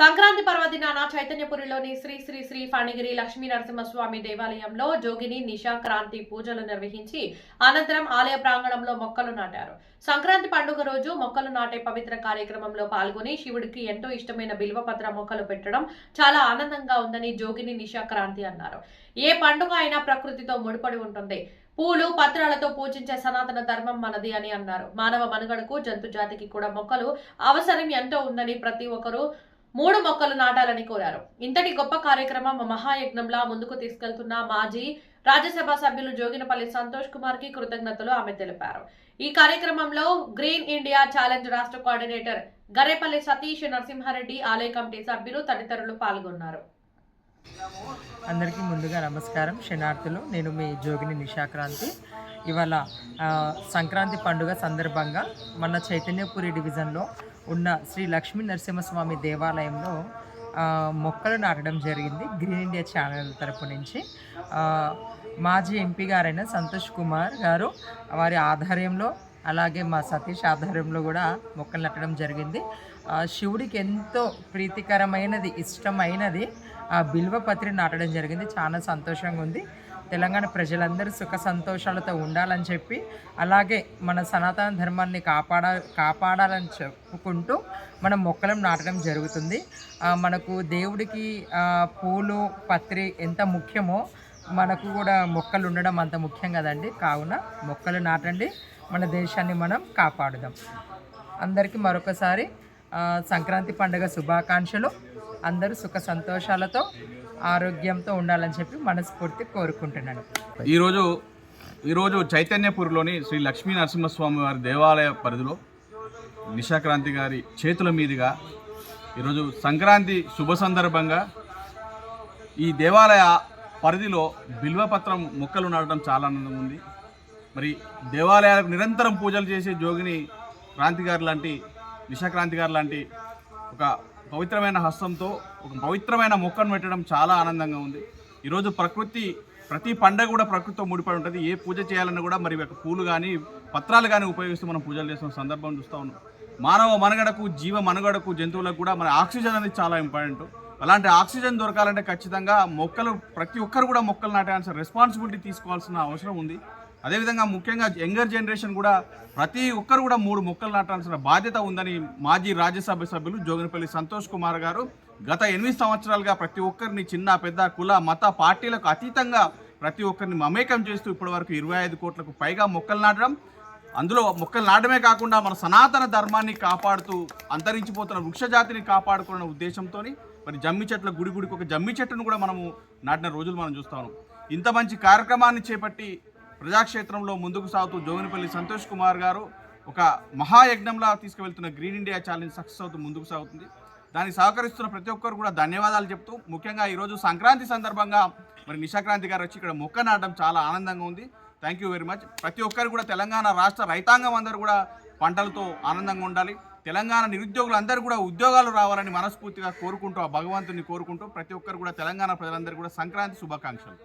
సంక్రాంతి పర్వదినాన చైతన్యపురిలోని శ్రీ శ్రీ శ్రీ ఫణిగిరి లక్ష్మీ నరసింహస్వామి దేవాలయంలో జోగిని నిశా క్రాంతి పూజలు నిర్వహించి అనంతరం ఆలయ ప్రాంగణంలో మొక్కలు నాటారు. సంక్రాంతి పండుగ రోజు మొక్కలు నాటే పవిత్ర కార్యక్రమంలో పాల్గొని శివుడికి ఎంతో ఇష్టమైన బిల్వపత్ర మొక్కలు పెట్టడం చాలా ఆనందంగా ఉందని జోగిని నిశా క్రాంతి అన్నారు. ఏ పండుగ అయినా ప్రకృతితో ముడిపడి ఉంటుంది. పూలు పత్రాలతో పూజించే సనాతన ధర్మం మనది అని అన్నారు. మానవ మనుగడకు జంతు జాతికి కూడా మొక్కలు అవసరం ఎంతో ఉందని ప్రతి ఒక్కరూ 3 మొక్కలు నాటాలని కోరారు. ఇంతటి గొప్ప కార్యక్రమం మహాయజ్ఞంలా ముందుకు తీసుకెళ్తున్న మాజీ రాజ్యసభ సభ్యులు జోగినపల్లి సంతోష్ కుమార్ కి కృతజ్ఞతలు ఆమె తెలిపారు. ఈ కార్యక్రమంలో గ్రీన్ ఇండియా ఛాలెంజ్ రాష్ట్ర కోఆర్డినేటర్ గరేపల్లి సతీష్ నరసింహారెడ్డి, ఆలయ కమిటీ సభ్యులు తదితరులు పాల్గొన్నారు. అందరికీ ముందుగా నమస్కారం. శనార్థులు, నేను మీ జోగిని నిశాక్రాంతి. ఇవాళ సంక్రాంతి పండుగ సందర్భంగా మన చైతన్యపురి డివిజన్లో ఉన్న శ్రీ లక్ష్మీ నరసింహస్వామి దేవాలయంలో మొక్కలు నాటడం జరిగింది. గ్రీన్ ఇండియా ఛానల్ తరపు నుంచి మాజీ ఎంపీ గారైన సంతోష్ కుమార్ గారు వారి ఆధ్వర్యంలో, అలాగే మా సతీష్ ఆధ్వర్యంలో కూడా మొక్కలు నాటడం జరిగింది. శివుడికి ఎంతో ప్రీతికరమైనది, ఇష్టమైనది బిల్వపత్రి నాటడం జరిగింది. చాలా సంతోషంగా ఉంది. తెలంగాణ ప్రజలందరూ సుఖ సంతోషాలతో ఉండాలని చెప్పి, అలాగే మన సనాతన ధర్మాన్ని కాపాడాలని చెప్పుకుంటూ మనం మొక్కలను నాటడం జరుగుతుంది. మనకు దేవుడికి పూలు పత్రి ఎంత ముఖ్యమో మనకు కూడా మొక్కలు ఉండడం అంత ముఖ్యం కదండి. కావున మొక్కలు నాటండి, మన దేశాన్ని మనం కాపాడుదాం. అందరికీ మరొకసారి సంక్రాంతి పండుగ శుభాకాంక్షలు. అందరూ సుఖ సంతోషాలతో ఆరోగ్యంతో ఉండాలని చెప్పి మనస్ఫూర్తి కోరుకుంటున్నాను. ఈరోజు చైతన్యపురిలోని శ్రీ లక్ష్మీ నరసింహస్వామి వారి దేవాలయ పరిధిలో నిశాక్రాంతి గారి చేతుల మీదుగా ఈరోజు సంక్రాంతి శుభ సందర్భంగా ఈ దేవాలయ పరిధిలో బిల్వపత్రం మొక్కలు నాటడం చాలా ఆనందంగా ఉంది. మరి దేవాలయాలకు నిరంతరం పూజలు చేసే జోగిని క్రాంతి గారు లాంటి, నిశాక్రాంతి గారు లాంటి ఒక పవిత్రమైన హస్తంతో ఒక పవిత్రమైన మొక్కను పెట్టడం చాలా ఆనందంగా ఉంది. ఈరోజు ప్రతి పండగ కూడా ప్రకృతితో ముడిపడి ఉంటుంది. ఏ పూజ చేయాలన్నా కూడా మరి పూలు కానీ పత్రాలు కానీ ఉపయోగిస్తూ మనం పూజలు చేస్తున్న సందర్భం చూస్తూ ఉన్నాం. మానవ మనుగడకు, జీవ మనుగడకు, జంతువులకు కూడా మన ఆక్సిజన్ అనేది చాలా ఇంపార్టెంట్. అలాంటి ఆక్సిజన్ దొరకాలంటే ఖచ్చితంగా ప్రతి ఒక్కరు కూడా మొక్కలు నాటాల్సిన రెస్పాన్సిబిలిటీ తీసుకోవాల్సిన అవసరం ఉంది. అదేవిధంగా ముఖ్యంగా యంగర్ జనరేషన్ కూడా ప్రతి ఒక్కరు కూడా 3 మొక్కలు నాటాల్సిన బాధ్యత ఉందని మాజీ రాజ్యసభ సభ్యులు జోగినపల్లి సంతోష్ కుమార్ గారు గత 8 సంవత్సరాలుగా ప్రతి ఒక్కరిని చిన్న పెద్ద కుల మత పార్టీలకు అతీతంగా ప్రతి ఒక్కరిని మమేకం చేస్తూ ఇప్పటివరకు 25 కోట్లకు పైగా మొక్కలు నాటడం, అందులో మొక్కలు నాటమే కాకుండా మన సనాతన ధర్మాన్ని కాపాడుతూ అంతరించిపోతున్న వృక్షజాతిని కాపాడుకున్న ఉద్దేశంతో మరి జమ్మి చెట్ల గుడికి ఒక జమ్మి చెట్టును కూడా మనము నాటిన రోజులు మనం చూస్తాము. ఇంత మంచి కార్యక్రమాన్ని చేపట్టి ప్రజాక్షేత్రంలో ముందుకు సాగుతూ జోగినపల్లి సంతోష్ కుమార్ గారు ఒక మహాయజ్ఞంలా తీసుకువెళ్తున్న గ్రీన్ ఇండియా ఛాలెంజ్ సక్సెస్ అవుతూ ముందుకు సాగుతుంది. దానికి సహకరిస్తున్న ప్రతి ఒక్కరు కూడా ధన్యవాదాలు చెప్తూ, ముఖ్యంగా ఈరోజు సంక్రాంతి సందర్భంగా మరి నిశాక్రాంతి గారు వచ్చి ఇక్కడ మొక్క నాటడం చాలా ఆనందంగా ఉంది. Thank you very much. ప్రతి ఒక్కరు కూడా తెలంగాణ రాష్ట్ర రైతాంగం అందరూ కూడా పంటలతో ఆనందంగా ఉండాలి. తెలంగాణ నిరుద్యోగులు అందరూ కూడా ఉద్యోగాలు రావాలని మనస్ఫూర్తిగా కోరుకుంటూ, ఆ భగవంతుని కోరుకుంటూ ప్రతి ఒక్కరు కూడా తెలంగాణ ప్రజలందరూ కూడా సంక్రాంతి శుభాకాంక్షలు.